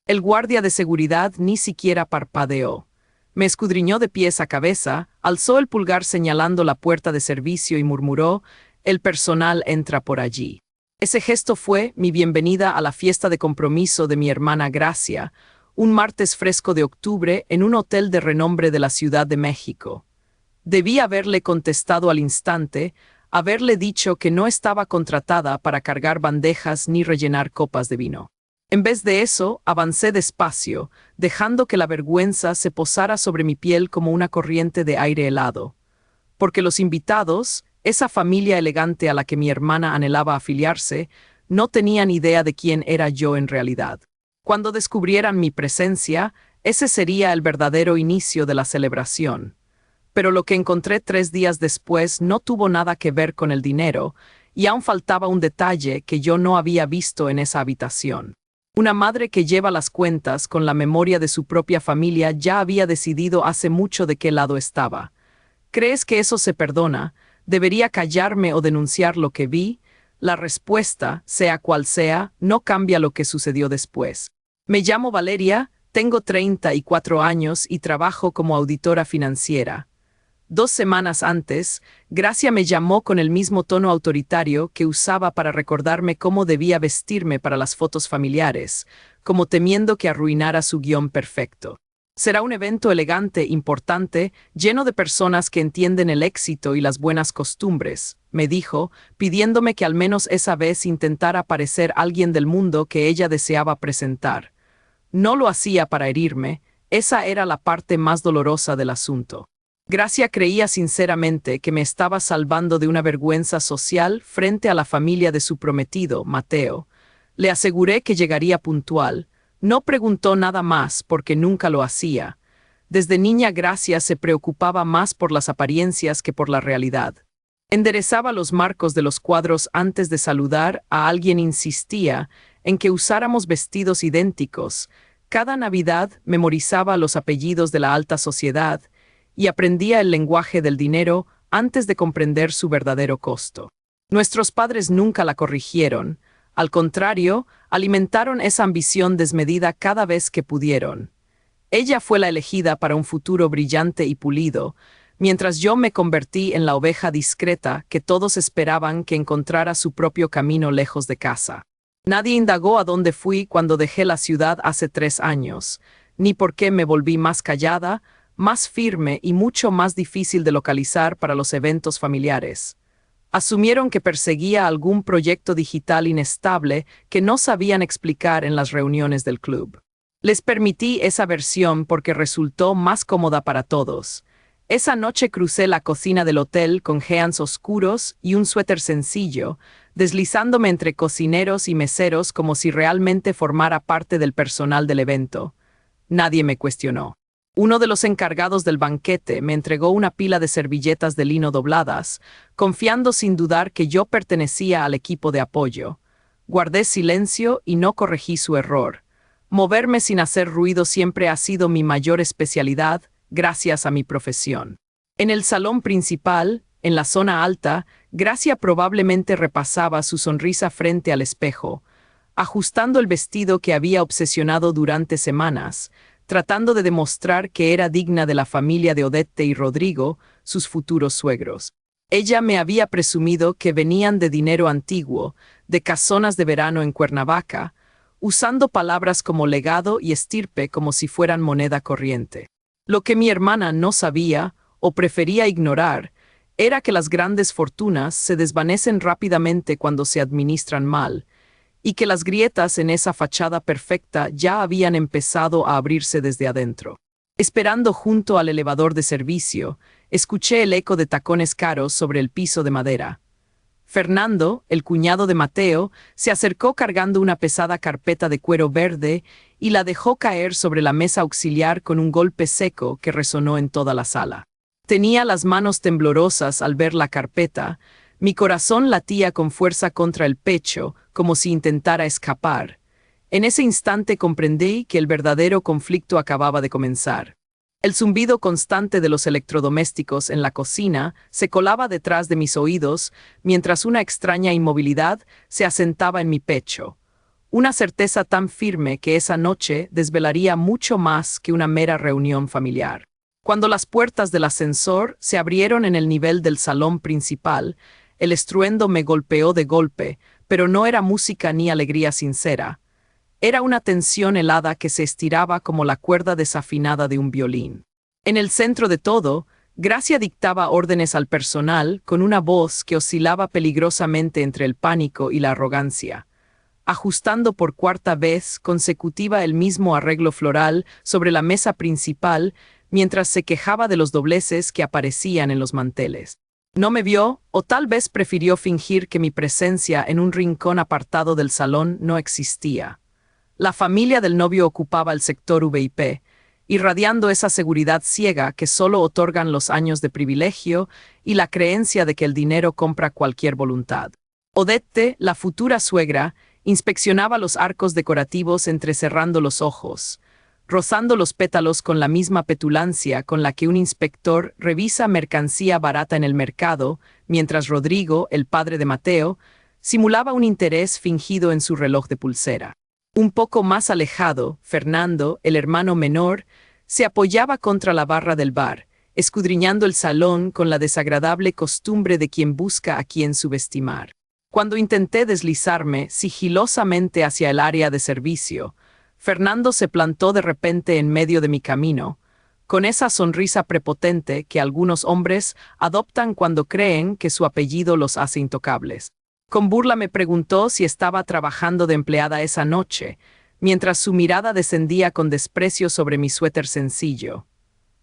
El guardia de seguridad ni siquiera parpadeó. Me escudriñó de pies a cabeza, alzó el pulgar señalando la puerta de servicio y murmuró: «El personal entra por allí». Ese gesto fue mi bienvenida a la fiesta de compromiso de mi hermana Gracia, un martes fresco de octubre en un hotel de renombre de la Ciudad de México. Debí haberle contestado al instante, haberle dicho que no estaba contratada para cargar bandejas ni rellenar copas de vino. En vez de eso, avancé despacio, dejando que la vergüenza se posara sobre mi piel como una corriente de aire helado. Porque los invitados, esa familia elegante a la que mi hermana anhelaba afiliarse, no tenían idea de quién era yo en realidad. Cuando descubrieran mi presencia, ese sería el verdadero inicio de la celebración. Pero lo que encontré 3 días después no tuvo nada que ver con el dinero, y aún faltaba un detalle que yo no había visto en esa habitación. Una madre que lleva las cuentas con la memoria de su propia familia ya había decidido hace mucho de qué lado estaba. ¿Crees que eso se perdona? ¿Debería callarme o denunciar lo que vi? La respuesta, sea cual sea, no cambia lo que sucedió después. Me llamo Valeria, tengo 34 años y trabajo como auditora financiera. 2 semanas antes, Gracia me llamó con el mismo tono autoritario que usaba para recordarme cómo debía vestirme para las fotos familiares, como temiendo que arruinara su guión perfecto. Será un evento elegante, importante, lleno de personas que entienden el éxito y las buenas costumbres, me dijo, pidiéndome que al menos esa vez intentara parecer alguien del mundo que ella deseaba presentar. No lo hacía para herirme, esa era la parte más dolorosa del asunto. Gracia creía sinceramente que me estaba salvando de una vergüenza social frente a la familia de su prometido, Mateo. Le aseguré que llegaría puntual. No preguntó nada más porque nunca lo hacía. Desde niña Gracia se preocupaba más por las apariencias que por la realidad. Enderezaba los marcos de los cuadros antes de saludar a alguien, insistía en que usáramos vestidos idénticos. Cada Navidad memorizaba los apellidos de la alta sociedad y aprendía el lenguaje del dinero antes de comprender su verdadero costo. Nuestros padres nunca la corrigieron. Al contrario, alimentaron esa ambición desmedida cada vez que pudieron. Ella fue la elegida para un futuro brillante y pulido, mientras yo me convertí en la oveja discreta que todos esperaban que encontrara su propio camino lejos de casa. Nadie indagó a dónde fui cuando dejé la ciudad hace 3 años, ni por qué me volví más callada, más firme y mucho más difícil de localizar para los eventos familiares. Asumieron que perseguía algún proyecto digital inestable que no sabían explicar en las reuniones del club. Les permití esa versión porque resultó más cómoda para todos. Esa noche crucé la cocina del hotel con jeans oscuros y un suéter sencillo, deslizándome entre cocineros y meseros como si realmente formara parte del personal del evento. Nadie me cuestionó. Uno de los encargados del banquete me entregó una pila de servilletas de lino dobladas, confiando sin dudar que yo pertenecía al equipo de apoyo. Guardé silencio y no corregí su error. Moverme sin hacer ruido siempre ha sido mi mayor especialidad, gracias a mi profesión. En el salón principal, en la zona alta, Gracia probablemente repasaba su sonrisa frente al espejo, ajustando el vestido que había obsesionado durante semanas, tratando de demostrar que era digna de la familia de Odette y Rodrigo, sus futuros suegros. Ella me había presumido que venían de dinero antiguo, de casonas de verano en Cuernavaca, usando palabras como legado y estirpe como si fueran moneda corriente. Lo que mi hermana no sabía, o prefería ignorar, era que las grandes fortunas se desvanecen rápidamente cuando se administran mal, y que las grietas en esa fachada perfecta ya habían empezado a abrirse desde adentro. Esperando junto al elevador de servicio, escuché el eco de tacones caros sobre el piso de madera. Fernando, el cuñado de Mateo, se acercó cargando una pesada carpeta de cuero verde y la dejó caer sobre la mesa auxiliar con un golpe seco que resonó en toda la sala. Tenía las manos temblorosas al ver la carpeta. Mi corazón latía con fuerza contra el pecho, como si intentara escapar. En ese instante comprendí que el verdadero conflicto acababa de comenzar. El zumbido constante de los electrodomésticos en la cocina se colaba detrás de mis oídos, mientras una extraña inmovilidad se asentaba en mi pecho. una certeza tan firme que esa noche desvelaría mucho más que una mera reunión familiar. Cuando las puertas del ascensor se abrieron en el nivel del salón principal, el estruendo me golpeó de golpe, pero no era música ni alegría sincera. Era una tensión helada que se estiraba como la cuerda desafinada de un violín. En el centro de todo, Gracia dictaba órdenes al personal con una voz que oscilaba peligrosamente entre el pánico y la arrogancia, ajustando por cuarta vez consecutiva el mismo arreglo floral sobre la mesa principal mientras se quejaba de los dobleces que aparecían en los manteles. No me vio, o tal vez prefirió fingir que mi presencia en un rincón apartado del salón no existía. La familia del novio ocupaba el sector VIP, irradiando esa seguridad ciega que solo otorgan los años de privilegio y la creencia de que el dinero compra cualquier voluntad. Odette, la futura suegra, inspeccionaba los arcos decorativos entrecerrando los ojos, rozando los pétalos con la misma petulancia con la que un inspector revisa mercancía barata en el mercado, mientras Rodrigo, el padre de Mateo, simulaba un interés fingido en su reloj de pulsera. Un poco más alejado, Fernando, el hermano menor, se apoyaba contra la barra del bar, escudriñando el salón con la desagradable costumbre de quien busca a quien subestimar. Cuando intenté deslizarme sigilosamente hacia el área de servicio, Fernando se plantó de repente en medio de mi camino, con esa sonrisa prepotente que algunos hombres adoptan cuando creen que su apellido los hace intocables. Con burla me preguntó si estaba trabajando de empleada esa noche, mientras su mirada descendía con desprecio sobre mi suéter sencillo.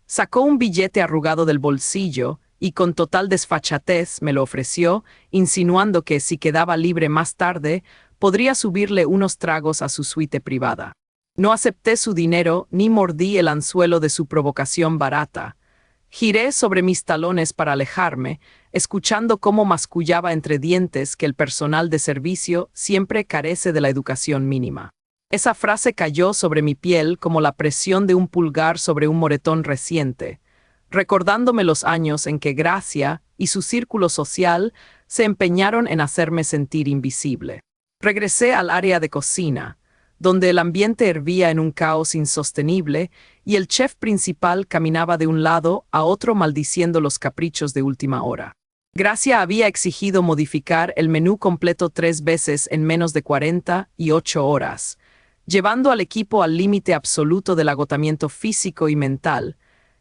Sacó un billete arrugado del bolsillo y con total desfachatez me lo ofreció, insinuando que si quedaba libre más tarde, podría subirle unos tragos a su suite privada. No acepté su dinero ni mordí el anzuelo de su provocación barata. Giré sobre mis talones para alejarme, escuchando cómo mascullaba entre dientes que el personal de servicio siempre carece de la educación mínima. Esa frase cayó sobre mi piel como la presión de un pulgar sobre un moretón reciente, recordándome los años en que Gracia y su círculo social se empeñaron en hacerme sentir invisible. Regresé al área de cocina, donde el ambiente hervía en un caos insostenible y el chef principal caminaba de un lado a otro maldiciendo los caprichos de última hora. Gracia había exigido modificar el menú completo 3 veces en menos de 48 horas, llevando al equipo al límite absoluto del agotamiento físico y mental,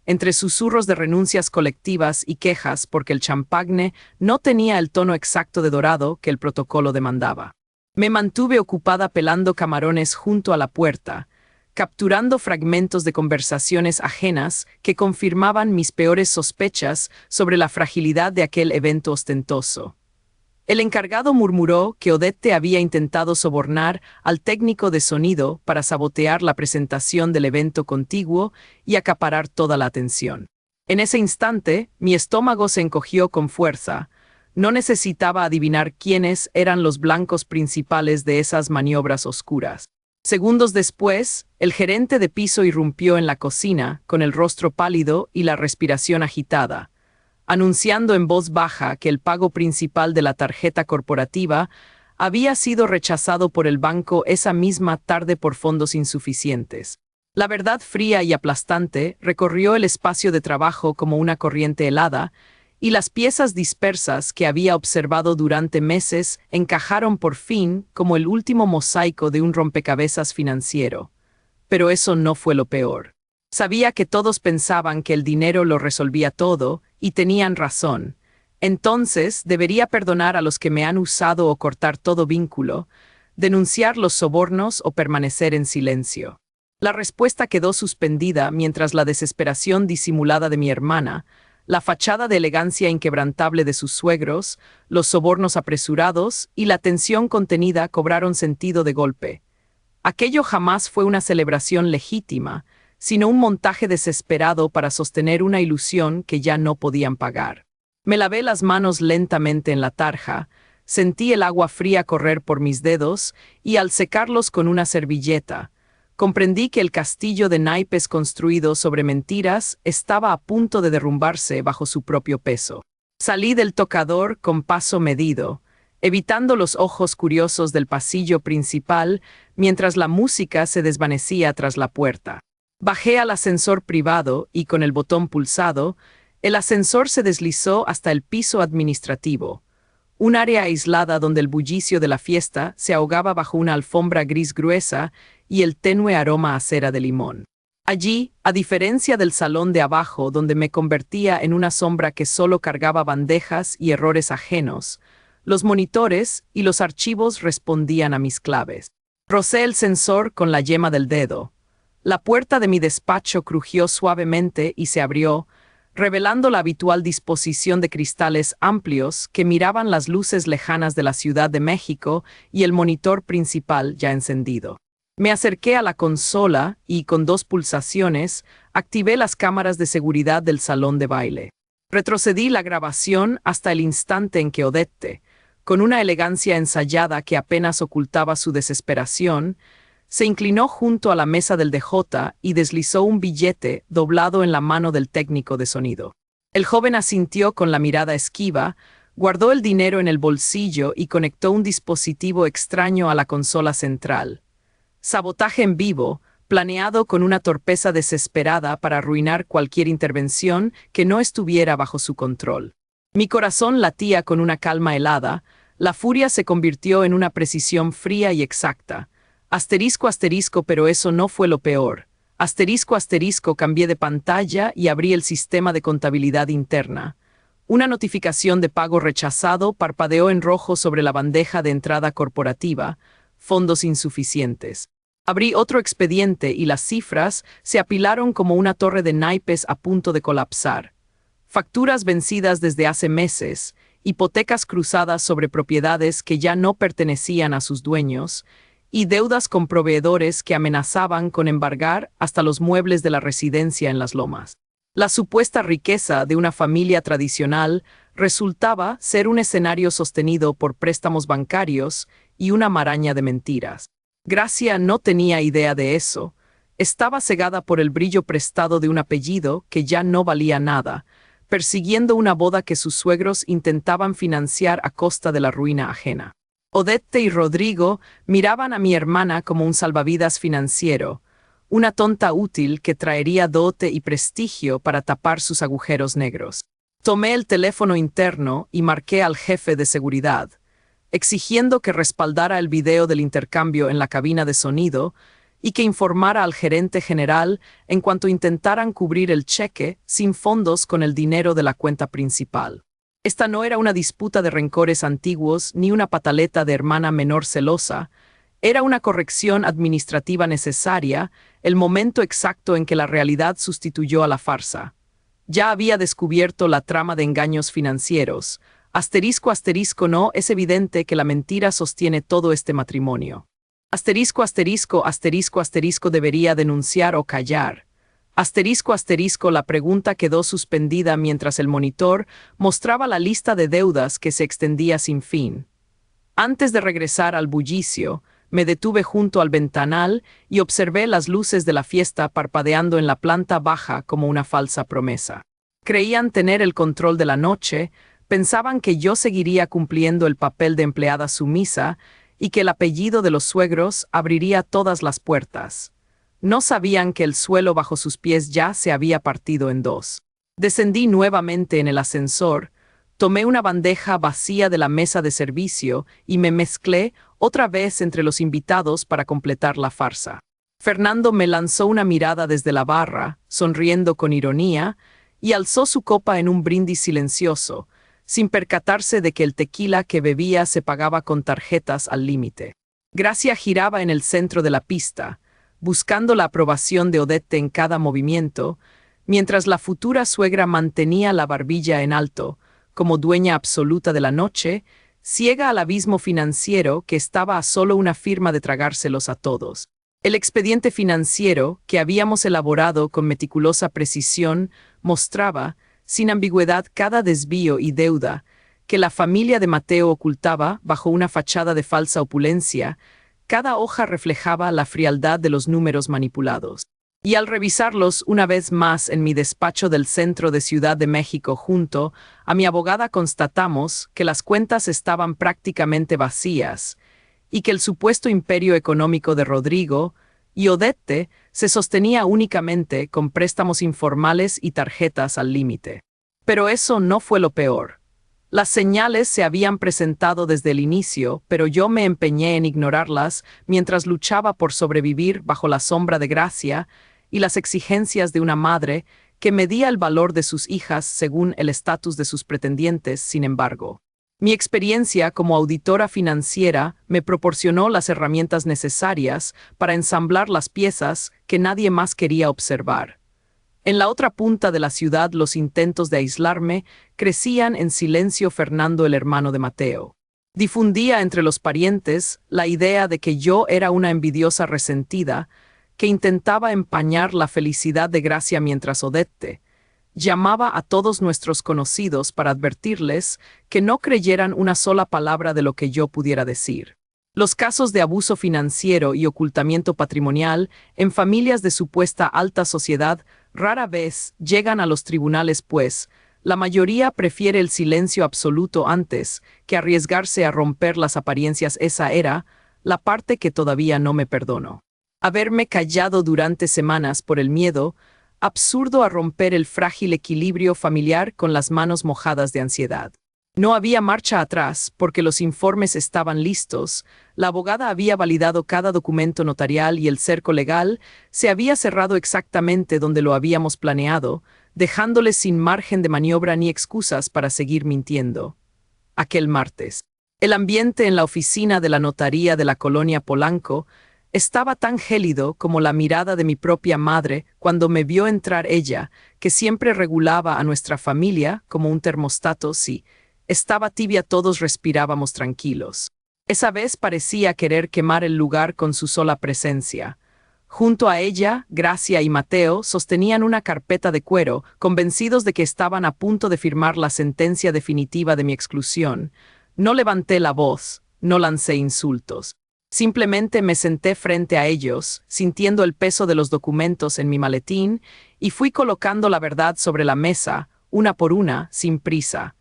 entre susurros de renuncias colectivas y quejas porque el champagne no tenía el tono exacto de dorado que el protocolo demandaba. Me mantuve ocupada pelando camarones junto a la puerta, capturando fragmentos de conversaciones ajenas que confirmaban mis peores sospechas sobre la fragilidad de aquel evento ostentoso. El encargado murmuró que Odette había intentado sobornar al técnico de sonido para sabotear la presentación del evento contiguo y acaparar toda la atención. En ese instante, mi estómago se encogió con fuerza. No necesitaba adivinar quiénes eran los blancos principales de esas maniobras oscuras. Segundos después, el gerente de piso irrumpió en la cocina, con el rostro pálido y la respiración agitada, anunciando en voz baja que el pago principal de la tarjeta corporativa había sido rechazado por el banco esa misma tarde por fondos insuficientes. La verdad fría y aplastante recorrió el espacio de trabajo como una corriente helada, y las piezas dispersas que había observado durante meses encajaron por fin como el último mosaico de un rompecabezas financiero. Pero eso no fue lo peor. Sabía que todos pensaban que el dinero lo resolvía todo, y tenían razón. Entonces, debería perdonar a los que me han usado o cortar todo vínculo, denunciar los sobornos o permanecer en silencio. La respuesta quedó suspendida mientras la desesperación disimulada de mi hermana, la fachada de elegancia inquebrantable de sus suegros, los sobornos apresurados y la tensión contenida cobraron sentido de golpe. Aquello jamás fue una celebración legítima, sino un montaje desesperado para sostener una ilusión que ya no podían pagar. Me lavé las manos lentamente en la tarja, sentí el agua fría correr por mis dedos y al secarlos con una servilleta, comprendí que el castillo de naipes construido sobre mentiras estaba a punto de derrumbarse bajo su propio peso. Salí del tocador con paso medido, evitando los ojos curiosos del pasillo principal mientras la música se desvanecía tras la puerta. Bajé al ascensor privado y con el botón pulsado, el ascensor se deslizó hasta el piso administrativo, un área aislada donde el bullicio de la fiesta se ahogaba bajo una alfombra gris gruesa y el tenue aroma a cera de limón. Allí, a diferencia del salón de abajo donde me convertía en una sombra que solo cargaba bandejas y errores ajenos, los monitores y los archivos respondían a mis claves. Rocé el sensor con la yema del dedo. La puerta de mi despacho crujió suavemente y se abrió, revelando la habitual disposición de cristales amplios que miraban las luces lejanas de la Ciudad de México y el monitor principal ya encendido. Me acerqué a la consola y, con 2 pulsaciones, activé las cámaras de seguridad del salón de baile. Retrocedí la grabación hasta el instante en que Odette, con una elegancia ensayada que apenas ocultaba su desesperación, se inclinó junto a la mesa del DJ y deslizó un billete doblado en la mano del técnico de sonido. El joven asintió con la mirada esquiva, guardó el dinero en el bolsillo y conectó un dispositivo extraño a la consola central. Sabotaje en vivo, planeado con una torpeza desesperada para arruinar cualquier intervención que no estuviera bajo su control. Mi corazón latía con una calma helada, la furia se convirtió en una precisión fría y exacta. Asterisco, asterisco, pero eso no fue lo peor. Asterisco, asterisco, cambié de pantalla y abrí el sistema de contabilidad interna. Una notificación de pago rechazado parpadeó en rojo sobre la bandeja de entrada corporativa. Fondos insuficientes. Abrí otro expediente y las cifras se apilaron como una torre de naipes a punto de colapsar. Facturas vencidas desde hace meses, hipotecas cruzadas sobre propiedades que ya no pertenecían a sus dueños, y deudas con proveedores que amenazaban con embargar hasta los muebles de la residencia en Las Lomas. La supuesta riqueza de una familia tradicional resultaba ser un escenario sostenido por préstamos bancarios y una maraña de mentiras. Gracia no tenía idea de eso. Estaba cegada por el brillo prestado de un apellido que ya no valía nada, persiguiendo una boda que sus suegros intentaban financiar a costa de la ruina ajena. Odette y Rodrigo miraban a mi hermana como un salvavidas financiero, una tonta útil que traería dote y prestigio para tapar sus agujeros negros. Tomé el teléfono interno y marqué al jefe de seguridad, exigiendo que respaldara el video del intercambio en la cabina de sonido y que informara al gerente general en cuanto intentaran cubrir el cheque sin fondos con el dinero de la cuenta principal. Esta no era una disputa de rencores antiguos ni una pataleta de hermana menor celosa, era una corrección administrativa necesaria, el momento exacto en que la realidad sustituyó a la farsa. Ya había descubierto la trama de engaños financieros. Asterisco, asterisco, no, es evidente que la mentira sostiene todo este matrimonio. Asterisco, asterisco, asterisco, asterisco, debería denunciar o callar. Asterisco, asterisco, la pregunta quedó suspendida mientras el monitor mostraba la lista de deudas que se extendía sin fin. Antes de regresar al bullicio, me detuve junto al ventanal y observé las luces de la fiesta parpadeando en la planta baja como una falsa promesa. Creían tener el control de la noche, pensaban que yo seguiría cumpliendo el papel de empleada sumisa y que el apellido de los suegros abriría todas las puertas. No sabían que el suelo bajo sus pies ya se había partido en 2. Descendí nuevamente en el ascensor, tomé una bandeja vacía de la mesa de servicio y me mezclé otra vez entre los invitados para completar la farsa. Fernando me lanzó una mirada desde la barra, sonriendo con ironía, y alzó su copa en un brindis silencioso, sin percatarse de que el tequila que bebía se pagaba con tarjetas al límite. Gracia giraba en el centro de la pista, buscando la aprobación de Odette en cada movimiento, mientras la futura suegra mantenía la barbilla en alto, como dueña absoluta de la noche, ciega al abismo financiero que estaba a solo una firma de tragárselos a todos. El expediente financiero, que habíamos elaborado con meticulosa precisión, mostraba, sin ambigüedad, cada desvío y deuda que la familia de Mateo ocultaba bajo una fachada de falsa opulencia. Cada hoja reflejaba la frialdad de los números manipulados. Y al revisarlos una vez más en mi despacho del centro de Ciudad de México junto a mi abogada constatamos que las cuentas estaban prácticamente vacías y que el supuesto imperio económico de Rodrigo y Odette se sostenía únicamente con préstamos informales y tarjetas al límite. Pero eso no fue lo peor. Las señales se habían presentado desde el inicio, pero yo me empeñé en ignorarlas mientras luchaba por sobrevivir bajo la sombra de Gracia y las exigencias de una madre que medía el valor de sus hijas según el estatus de sus pretendientes. Sin embargo, mi experiencia como auditora financiera me proporcionó las herramientas necesarias para ensamblar las piezas que nadie más quería observar. En la otra punta de la ciudad los intentos de aislarme crecían en silencio. Fernando, el hermano de Mateo, difundía entre los parientes la idea de que yo era una envidiosa resentida que intentaba empañar la felicidad de Gracia, mientras Odette llamaba a todos nuestros conocidos para advertirles que no creyeran una sola palabra de lo que yo pudiera decir. Los casos de abuso financiero y ocultamiento patrimonial en familias de supuesta alta sociedad rara vez llegan a los tribunales, pues la mayoría prefiere el silencio absoluto antes que arriesgarse a romper las apariencias. Esa era la parte que todavía no me perdono. Haberme callado durante semanas por el miedo absurdo a romper el frágil equilibrio familiar con las manos mojadas de ansiedad. No había marcha atrás porque los informes estaban listos, la abogada había validado cada documento notarial y el cerco legal se había cerrado exactamente donde lo habíamos planeado, dejándoles sin margen de maniobra ni excusas para seguir mintiendo. Aquel martes, el ambiente en la oficina de la notaría de la colonia Polanco estaba tan gélido como la mirada de mi propia madre cuando me vio entrar. Ella, que siempre regulaba a nuestra familia como un termostato, sí, estaba tibia. Todos respirábamos tranquilos. Esa vez parecía querer quemar el lugar con su sola presencia. Junto a ella, Gracia y Mateo sostenían una carpeta de cuero, convencidos de que estaban a punto de firmar la sentencia definitiva de mi exclusión. No levanté la voz, no lancé insultos. Simplemente me senté frente a ellos, sintiendo el peso de los documentos en mi maletín, y fui colocando la verdad sobre la mesa, una por una, sin prisa.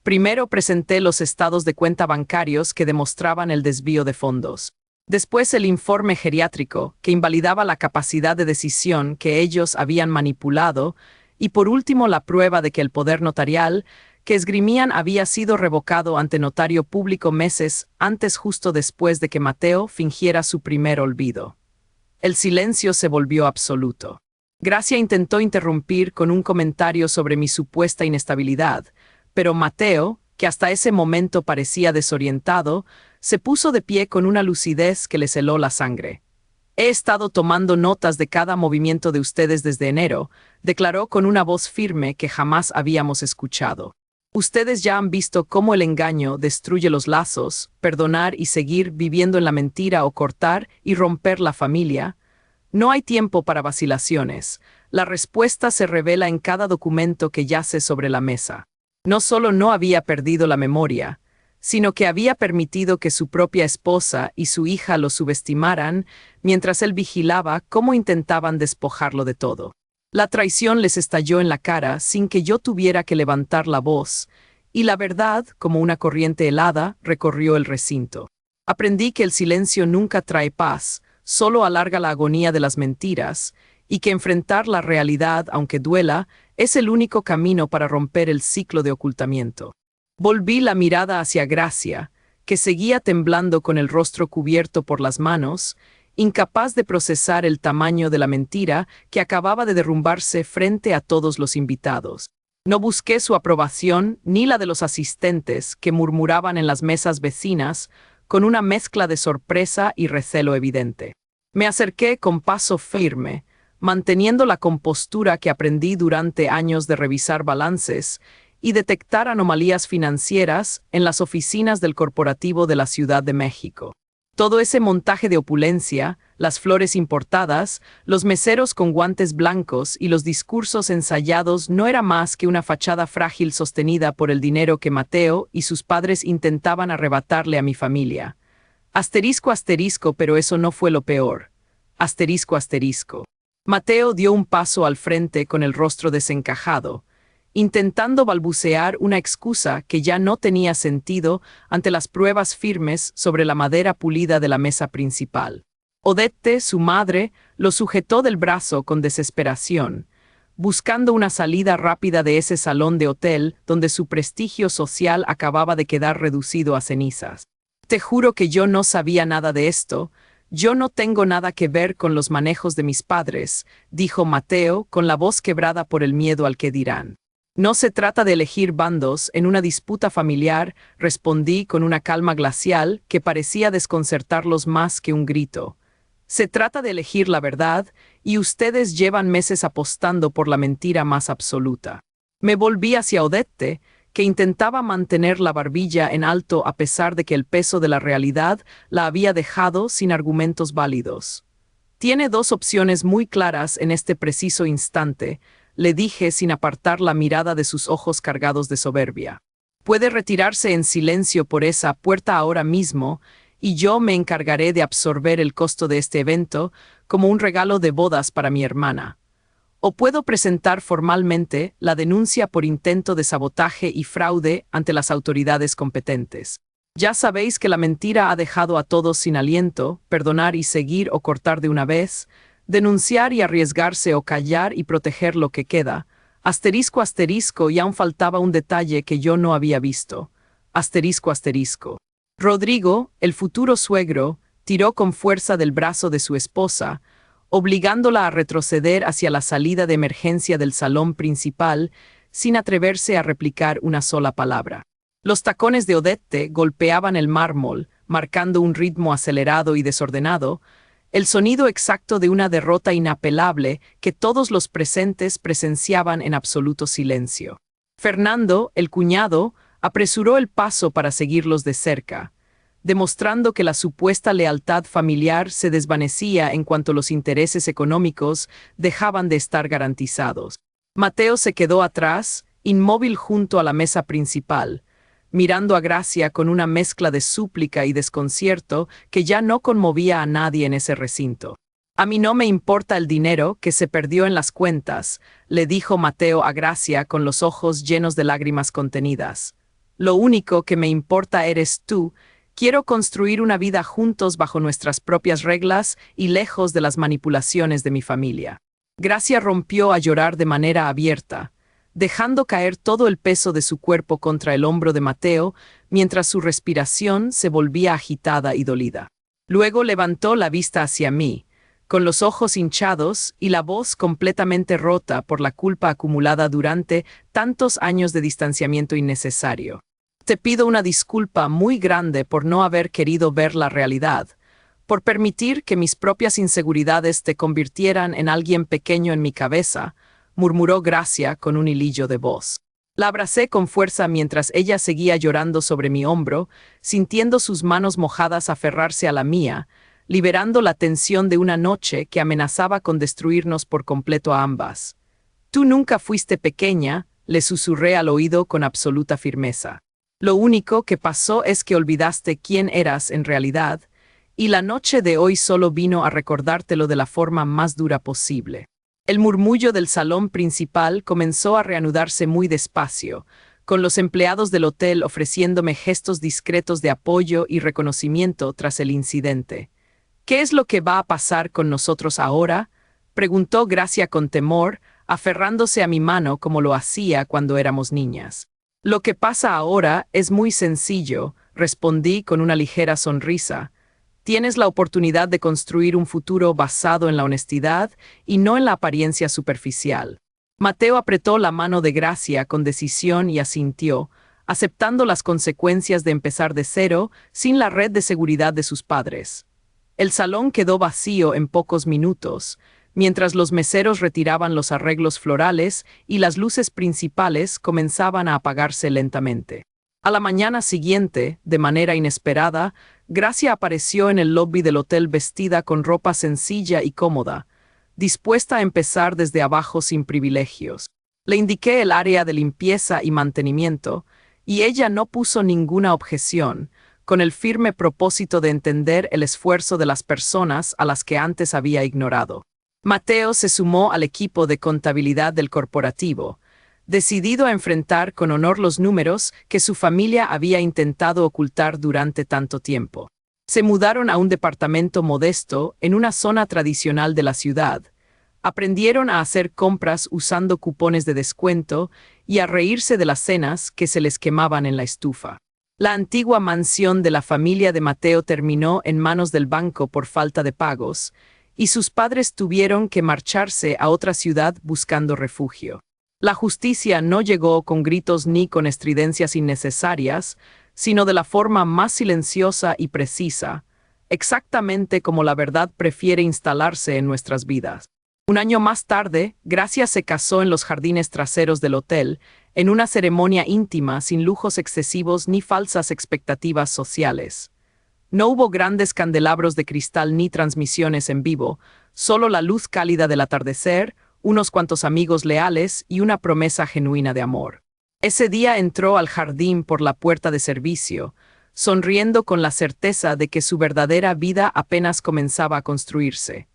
Primero presenté los estados de cuenta bancarios que demostraban el desvío de fondos. Después el informe geriátrico, que invalidaba la capacidad de decisión que ellos habían manipulado, y por último la prueba de que el poder notarial que esgrimían había sido revocado ante notario público meses antes, justo después de que Mateo fingiera su primer olvido. El silencio se volvió absoluto. Gracia intentó interrumpir con un comentario sobre mi supuesta inestabilidad, pero Mateo, que hasta ese momento parecía desorientado, se puso de pie con una lucidez que le heló la sangre. He estado tomando notas de cada movimiento de ustedes desde enero, declaró con una voz firme que jamás habíamos escuchado. Ustedes ya han visto cómo el engaño destruye los lazos, perdonar y seguir viviendo en la mentira o cortar y romper la familia. No hay tiempo para vacilaciones. La respuesta se revela en cada documento que yace sobre la mesa. No solo no había perdido la memoria, sino que había permitido que su propia esposa y su hija lo subestimaran mientras él vigilaba cómo intentaban despojarlo de todo. La traición les estalló en la cara sin que yo tuviera que levantar la voz, y la verdad, como una corriente helada, recorrió el recinto. Aprendí que el silencio nunca trae paz, solo alarga la agonía de las mentiras, y que enfrentar la realidad, aunque duela, es el único camino para romper el ciclo de ocultamiento. Volví la mirada hacia Gracia, que seguía temblando con el rostro cubierto por las manos, incapaz de procesar el tamaño de la mentira que acababa de derrumbarse frente a todos los invitados. No busqué su aprobación ni la de los asistentes que murmuraban en las mesas vecinas con una mezcla de sorpresa y recelo evidente. Me acerqué con paso firme, manteniendo la compostura que aprendí durante años de revisar balances y detectar anomalías financieras en las oficinas del corporativo de la Ciudad de México. Todo ese montaje de opulencia, las flores importadas, los meseros con guantes blancos y los discursos ensayados no era más que una fachada frágil sostenida por el dinero que Mateo y sus padres intentaban arrebatarle a mi familia. Asterisco, asterisco, pero eso no fue lo peor. Asterisco, asterisco. Mateo dio un paso al frente con el rostro desencajado, intentando balbucear una excusa que ya no tenía sentido ante las pruebas firmes sobre la madera pulida de la mesa principal. Odette, su madre, lo sujetó del brazo con desesperación, buscando una salida rápida de ese salón de hotel donde su prestigio social acababa de quedar reducido a cenizas. Te juro que yo no sabía nada de esto. Yo no tengo nada que ver con los manejos de mis padres, dijo Mateo con la voz quebrada por el miedo al que dirán. No se trata de elegir bandos en una disputa familiar, respondí con una calma glacial que parecía desconcertarlos más que un grito. Se trata de elegir la verdad, y ustedes llevan meses apostando por la mentira más absoluta. Me volví hacia Odette, que intentaba mantener la barbilla en alto a pesar de que el peso de la realidad la había dejado sin argumentos válidos. Tiene dos opciones muy claras en este preciso instante, le dije sin apartar la mirada de sus ojos cargados de soberbia. Puede retirarse en silencio por esa puerta ahora mismo, y yo me encargaré de absorber el costo de este evento como un regalo de bodas para mi hermana. O puedo presentar formalmente la denuncia por intento de sabotaje y fraude ante las autoridades competentes. Ya sabéis que la mentira ha dejado a todos sin aliento, perdonar y seguir o cortar de una vez, denunciar y arriesgarse o callar y proteger lo que queda. Asterisco, asterisco, y aún faltaba un detalle que yo no había visto. Asterisco, asterisco. Rodrigo, el futuro suegro, tiró con fuerza del brazo de su esposa, obligándola a retroceder hacia la salida de emergencia del salón principal sin atreverse a replicar una sola palabra. Los tacones de Odette golpeaban el mármol, marcando un ritmo acelerado y desordenado, el sonido exacto de una derrota inapelable que todos los presentes presenciaban en absoluto silencio. Fernando, el cuñado, apresuró el paso para seguirlos de cerca, demostrando que la supuesta lealtad familiar se desvanecía en cuanto los intereses económicos dejaban de estar garantizados. Mateo se quedó atrás, inmóvil junto a la mesa principal, mirando a Gracia con una mezcla de súplica y desconcierto que ya no conmovía a nadie en ese recinto. A mí no me importa el dinero que se perdió en las cuentas, le dijo Mateo a Gracia con los ojos llenos de lágrimas contenidas. Lo único que me importa eres tú. Quiero construir una vida juntos bajo nuestras propias reglas y lejos de las manipulaciones de mi familia. Gracia rompió a llorar de manera abierta, dejando caer todo el peso de su cuerpo contra el hombro de Mateo, mientras su respiración se volvía agitada y dolida. Luego levantó la vista hacia mí, con los ojos hinchados y la voz completamente rota por la culpa acumulada durante tantos años de distanciamiento innecesario. Te pido una disculpa muy grande por no haber querido ver la realidad, por permitir que mis propias inseguridades te convirtieran en alguien pequeño en mi cabeza, murmuró Gracia con un hilillo de voz. La abracé con fuerza mientras ella seguía llorando sobre mi hombro, sintiendo sus manos mojadas aferrarse a la mía, liberando la tensión de una noche que amenazaba con destruirnos por completo a ambas. Tú nunca fuiste pequeña, le susurré al oído con absoluta firmeza. Lo único que pasó es que olvidaste quién eras en realidad, y la noche de hoy solo vino a recordártelo de la forma más dura posible. El murmullo del salón principal comenzó a reanudarse muy despacio, con los empleados del hotel ofreciéndome gestos discretos de apoyo y reconocimiento tras el incidente. ¿Qué es lo que va a pasar con nosotros ahora?, preguntó Gracia con temor, aferrándose a mi mano como lo hacía cuando éramos niñas. Lo que pasa ahora es muy sencillo, respondí con una ligera sonrisa. Tienes la oportunidad de construir un futuro basado en la honestidad y no en la apariencia superficial. Mateo apretó la mano de Gracia con decisión y asintió, aceptando las consecuencias de empezar de cero sin la red de seguridad de sus padres. El salón quedó vacío en pocos minutos, mientras los meseros retiraban los arreglos florales y las luces principales comenzaban a apagarse lentamente. A la mañana siguiente, de manera inesperada, Gracia apareció en el lobby del hotel vestida con ropa sencilla y cómoda, dispuesta a empezar desde abajo sin privilegios. Le indiqué el área de limpieza y mantenimiento, y ella no puso ninguna objeción, con el firme propósito de entender el esfuerzo de las personas a las que antes había ignorado. Mateo se sumó al equipo de contabilidad del corporativo, decidido a enfrentar con honor los números que su familia había intentado ocultar durante tanto tiempo. Se mudaron a un departamento modesto en una zona tradicional de la ciudad. Aprendieron a hacer compras usando cupones de descuento y a reírse de las cenas que se les quemaban en la estufa. La antigua mansión de la familia de Mateo terminó en manos del banco por falta de pagos, y sus padres tuvieron que marcharse a otra ciudad buscando refugio. La justicia no llegó con gritos ni con estridencias innecesarias, sino de la forma más silenciosa y precisa, exactamente como la verdad prefiere instalarse en nuestras vidas. Un año más tarde, Gracia se casó en los jardines traseros del hotel, en una ceremonia íntima sin lujos excesivos ni falsas expectativas sociales. No hubo grandes candelabros de cristal ni transmisiones en vivo, solo la luz cálida del atardecer, unos cuantos amigos leales y una promesa genuina de amor. Ese día entró al jardín por la puerta de servicio, sonriendo con la certeza de que su verdadera vida apenas comenzaba a construirse.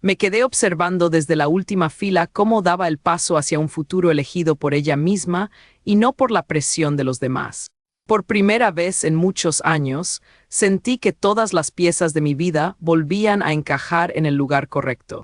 Me quedé observando desde la última fila cómo daba el paso hacia un futuro elegido por ella misma y no por la presión de los demás. Por primera vez en muchos años, sentí que todas las piezas de mi vida volvían a encajar en el lugar correcto.